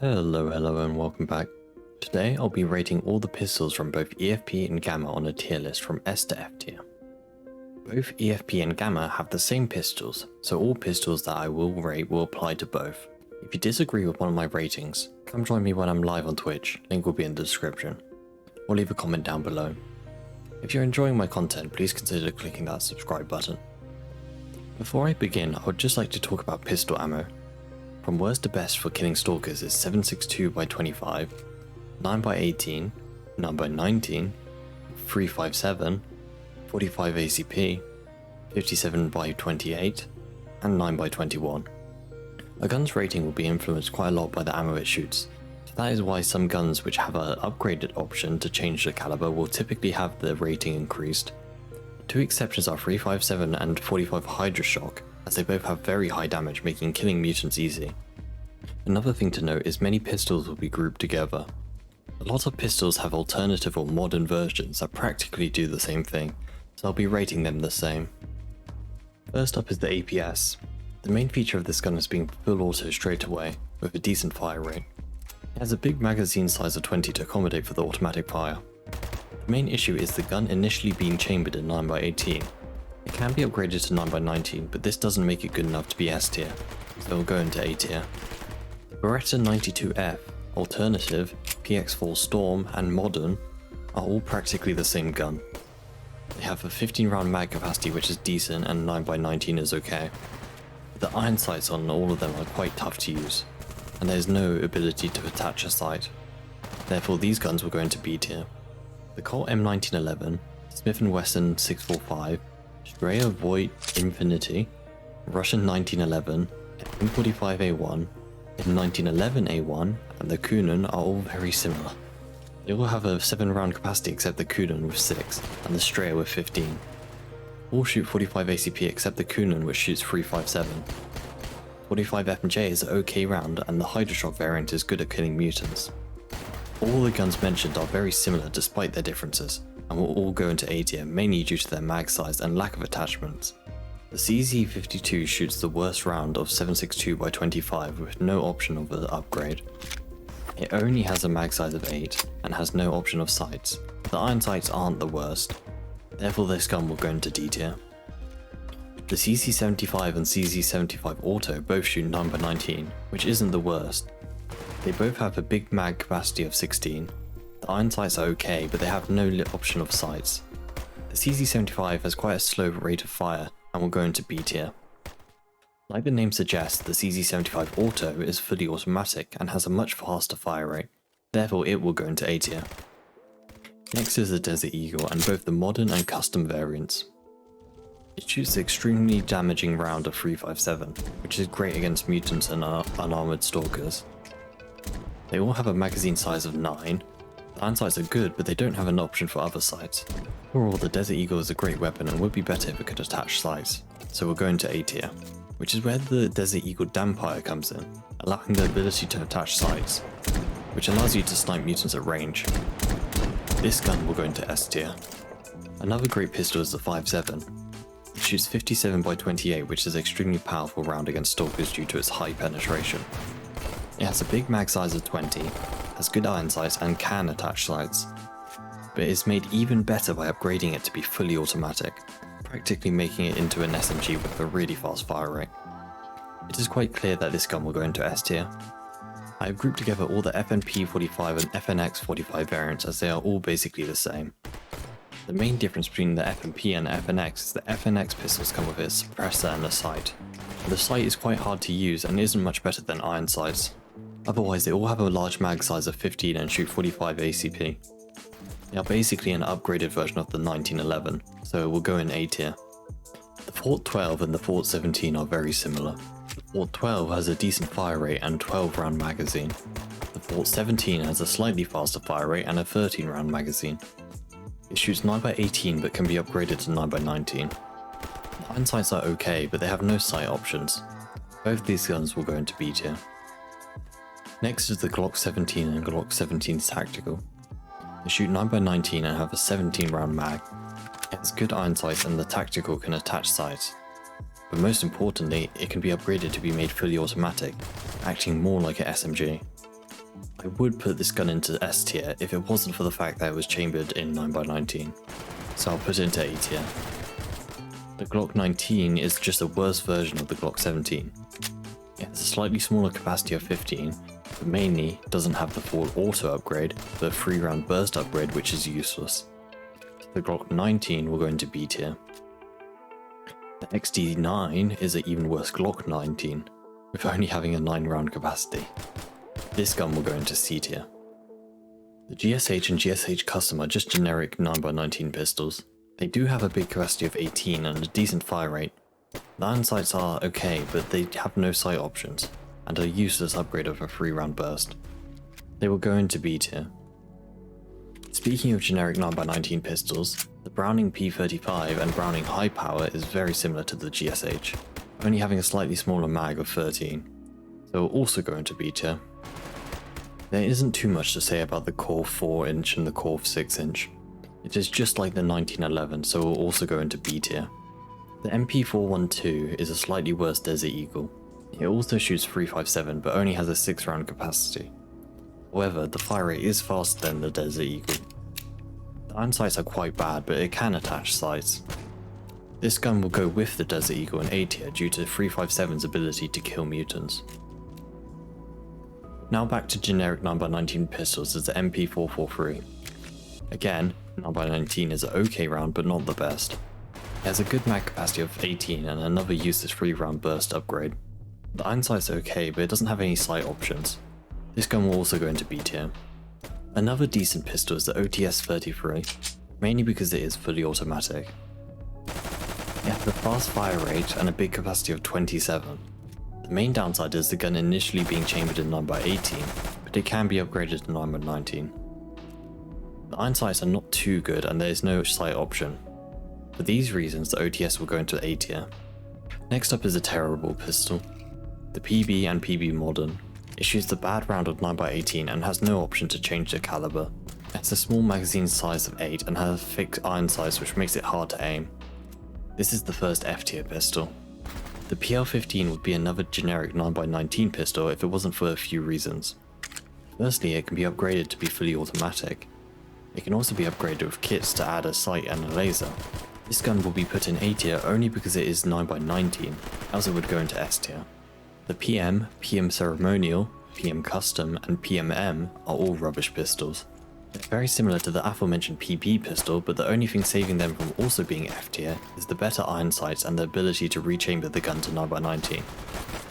Hello and welcome back. Today I'll be rating all the pistols from both EFP and GAMMA on a tier list from S to F tier. Both EFP and GAMMA have the same pistols, so all pistols that I will rate will apply to both. If you disagree with one of my ratings, come join me when I'm live on Twitch, link will be in the description, or leave a comment down below. If you're enjoying my content, please consider clicking that subscribe button. Before I begin, I would just like to talk about pistol ammo. From worst to best for killing stalkers is 7.62x25, 9x18, 9x19, 3.57, 45 ACP, 57x28, and 9x21. A gun's rating will be influenced quite a lot by the ammo it shoots, so that is why some guns which have an upgraded option to change the caliber will typically have the rating increased. Two exceptions are 3.57 and 45 Hydra-Shock, as they both have very high damage, making killing mutants easy. Another thing to note is many pistols will be grouped together. A lot of pistols have alternative or modern versions that practically do the same thing, so I'll be rating them the same. First up is the APS. The main feature of this gun is being full auto straight away, with a decent fire rate. It has a big magazine size of 20 to accommodate for the automatic fire. The main issue is the gun initially being chambered in 9x18. It can be upgraded to 9x19, but this doesn't make it good enough to be S tier, so it will go into A tier. The Berreta 92F, Alternative, PX4 Storm, and Modern are all practically the same gun. They have a 15 round mag capacity which is decent and 9x19 is okay. The iron sights on all of them are quite tough to use, and there is no ability to attach a sight. Therefore these guns will go into B tier. The Colt M1911, Smith & Wesson 645, S.T.A.L.K.E.R Voigt Infinity, Russian 1911, M45A1, M1911A1, and the Coonan are all very similar. They all have a 7 round capacity except the Coonan with 6, and the S.T.A.L.K.E.R with 15. All shoot 45 ACP except the Coonan which shoots 3.57. 45 F&J is an OK round, and the Hydra-Shock variant is good at killing mutants. All the guns mentioned are very similar despite their differences, and will all go into A tier mainly due to their mag size and lack of attachments. The CZ52 shoots the worst round of 7.62x25 with no option of an upgrade. It only has a mag size of 8 and has no option of sights. The iron sights aren't the worst, therefore this gun will go into D tier. The CZ75 and CZ75 Auto both shoot 9x19, which isn't the worst. They both have a big mag capacity of 16. The iron sights are okay, but they have no option of sights. The CZ75 has quite a slow rate of fire and will go into B tier. Like the name suggests, the CZ75 Auto is fully automatic and has a much faster fire rate, therefore it will go into A tier. Next is the Desert Eagle and both the modern and custom variants. It shoots the extremely damaging round of 3.57, which is great against mutants and unarmored stalkers. They all have a magazine size of 9. The iron sights are good, but they don't have an option for other sights. Overall, the Desert Eagle is a great weapon and would be better if it could attach sights, so we'll go into A tier, which is where the Desert Eagle Dhampyr comes in, allowing the ability to attach sights, which allows you to snipe mutants at range. This gun will go into S tier. Another great pistol is the FiveSeven. It shoots 57x28, which is an extremely powerful round against stalkers due to its high penetration. It has a big mag size of 20, has good iron sights and can attach sights, but is made even better by upgrading it to be fully automatic, practically making it into an SMG with a really fast fire rate. It is quite clear that this gun will go into S tier. I have grouped together all the FNP45 and FNX45 variants as they are all basically the same. The main difference between the FNP and FNX is the FNX pistols come with a suppressor and a sight. The sight is quite hard to use and isn't much better than iron sights. Otherwise they all have a large mag size of 15 and shoot 45 ACP. They are basically an upgraded version of the 1911, so it will go in A tier. The Fort 12 and the Fort 17 are very similar. The Fort 12 has a decent fire rate and 12 round magazine. The Fort 17 has a slightly faster fire rate and a 13 round magazine. It shoots 9x18 but can be upgraded to 9x19. The iron sights are okay, but they have no sight options. Both these guns will go into B tier. Next is the Glock 17 and Glock 17 Tactical. They shoot 9x19 and have a 17 round mag. It has good iron sights and the Tactical can attach sights. But most importantly, it can be upgraded to be made fully automatic, acting more like an SMG. I would put this gun into S tier if it wasn't for the fact that it was chambered in 9x19, so I'll put it into A tier. The Glock 19 is just a worse version of the Glock 17. It has a slightly smaller capacity of 15, but mainly doesn't have the full auto upgrade, but a 3-round burst upgrade which is useless. The Glock 19 will go into B tier. The XD9 is an even worse Glock 19, with only having a 9-round capacity. This gun will go into C tier. The GSH and GSH Custom are just generic 9x19 pistols. They do have a big capacity of 18 and a decent fire rate. The iron sights are okay, but they have no sight options, and a useless upgrade of a 3-round burst. They will go into B tier. Speaking of generic 9x19 pistols, the Browning P35 and Browning High Power is very similar to the GSH, only having a slightly smaller mag of 13, so it will also go into B tier. There isn't too much to say about the Korth 4-inch and the Korth 6-inch. It is just like the 1911, so it will also go into B tier. The MP412 is a slightly worse Desert Eagle. It also shoots .357 but only has a 6-round capacity. However, the fire rate is faster than the Desert Eagle. The iron sights are quite bad, but it can attach sights. This gun will go with the Desert Eagle in A tier due to .357's ability to kill mutants. Now back to generic 9x19 pistols as the MP443. Again, 9x19 is an okay round but not the best. It has a good mag capacity of 18 and another useless 3-round burst upgrade. The iron sight's okay, but it doesn't have any sight options. This gun will also go into B tier. Another decent pistol is the OTS-33, mainly because it is fully automatic. It has a fast fire rate and a big capacity of 27. The main downside is the gun initially being chambered in 9x18, but it can be upgraded to 9x19. The iron sights are not too good and there is no sight option. For these reasons, the OTS will go into A tier. Next up is a terrible pistol. The PB and PB Modern. It shoots the bad round of 9x18 and has no option to change the caliber. It has a small magazine size of 8 and has a fixed iron sights which makes it hard to aim. This is the first F tier pistol. The PL15 would be another generic 9x19 pistol if it wasn't for a few reasons. Firstly, it can be upgraded to be fully automatic. It can also be upgraded with kits to add a sight and a laser. This gun will be put in A tier only because it is 9x19, else it would go into S tier. The PM, PM Ceremonial, PM Custom, and PMM are all rubbish pistols. They're very similar to the aforementioned PB pistol, but the only thing saving them from also being F tier is the better iron sights and the ability to rechamber the gun to 9x19.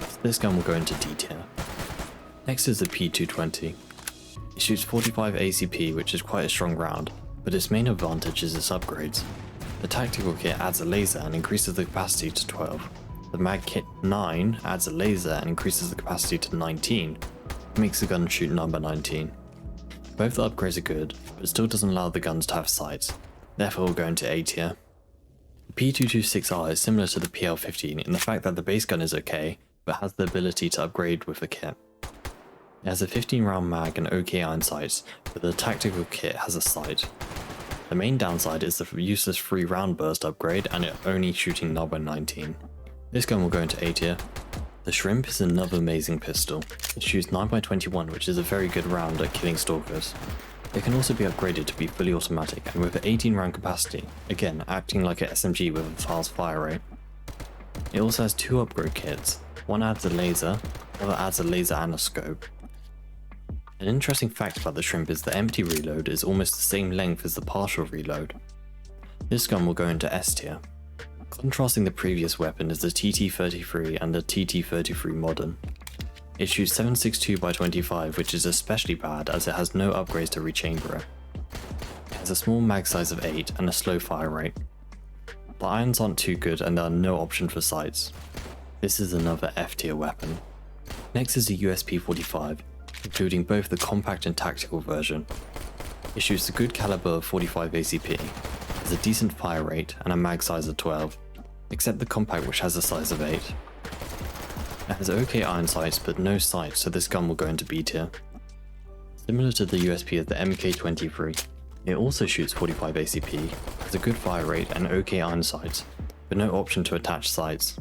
So this gun will go into D tier. Next is the P220. It shoots 45 ACP, which is quite a strong round, but its main advantage is its upgrades. The tactical kit adds a laser and increases the capacity to 12. The mag kit 9 adds a laser and increases the capacity to 19, which makes the gun shoot 9x19. Both the upgrades are good, but still doesn't allow the guns to have sights, therefore will go into A tier. The P226R is similar to the PL15 in the fact that the base gun is okay, but has the ability to upgrade with the kit. It has a 15-round mag and OK iron sights, but the tactical kit has a sight. The main downside is the useless 3-round burst upgrade and it only shooting 9x19. This gun will go into A tier. The Shrimp is another amazing pistol. It shoots 9x21, which is a very good round at killing stalkers. It can also be upgraded to be fully automatic and with an 18-round capacity, again acting like an SMG with a fast fire rate. It also has 2 upgrade kits. One adds a laser, the other adds a laser and a scope. An interesting fact about the Shrimp is the empty reload is almost the same length as the partial reload. This gun will go into S tier. Contrasting the previous weapon is the TT33 and the TT33 Modern. It shoots 7.62x25, which is especially bad as it has no upgrades to rechamber it. It has a small mag size of 8 and a slow fire rate. The irons aren't too good and there are no option for sights. This is another F tier weapon. Next is the USP45, including both the compact and tactical version. It shoots a good caliber of 45 ACP, has a decent fire rate and a mag size of 12, except the compact which has a size of 8. It has OK iron sights but no sights, so this gun will go into B tier. Similar to the USP of the MK23, it also shoots 45 ACP, has a good fire rate and OK iron sights, but no option to attach sights.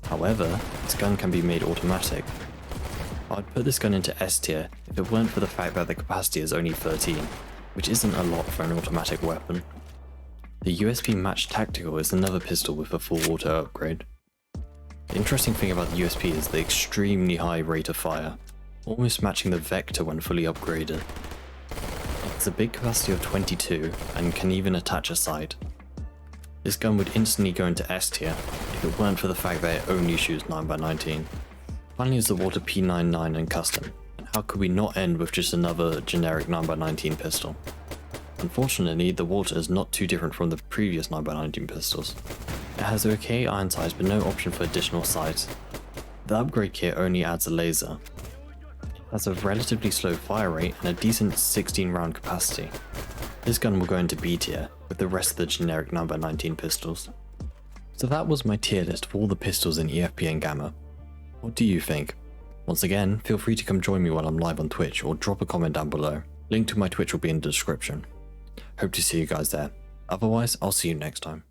However, this gun can be made automatic. I'd put this gun into S tier if it weren't for the fact that the capacity is only 13, which isn't a lot for an automatic weapon. The USP Match Tactical is another pistol with a full auto upgrade. The interesting thing about the USP is the extremely high rate of fire, almost matching the Vector when fully upgraded. It's a big capacity of 22 and can even attach a sight. This gun would instantly go into S tier if it weren't for the fact that it only shoots 9x19. Finally is the Walter P99 and Custom, and how could we not end with just another generic 9x19 pistol? Unfortunately, the Walter is not too different from the previous 9x19 pistols. It has the okay iron sights but no option for additional sights. The upgrade kit only adds a laser. It has a relatively slow fire rate and a decent 16 round capacity. This gun will go into B tier with the rest of the generic 9x19 pistols. So that was my tier list of all the pistols in EFP and GAMMA. What do you think? Once again, feel free to come join me while I'm live on Twitch or drop a comment down below. Link to my Twitch will be in the description. Hope to see you guys there. Otherwise, I'll see you next time.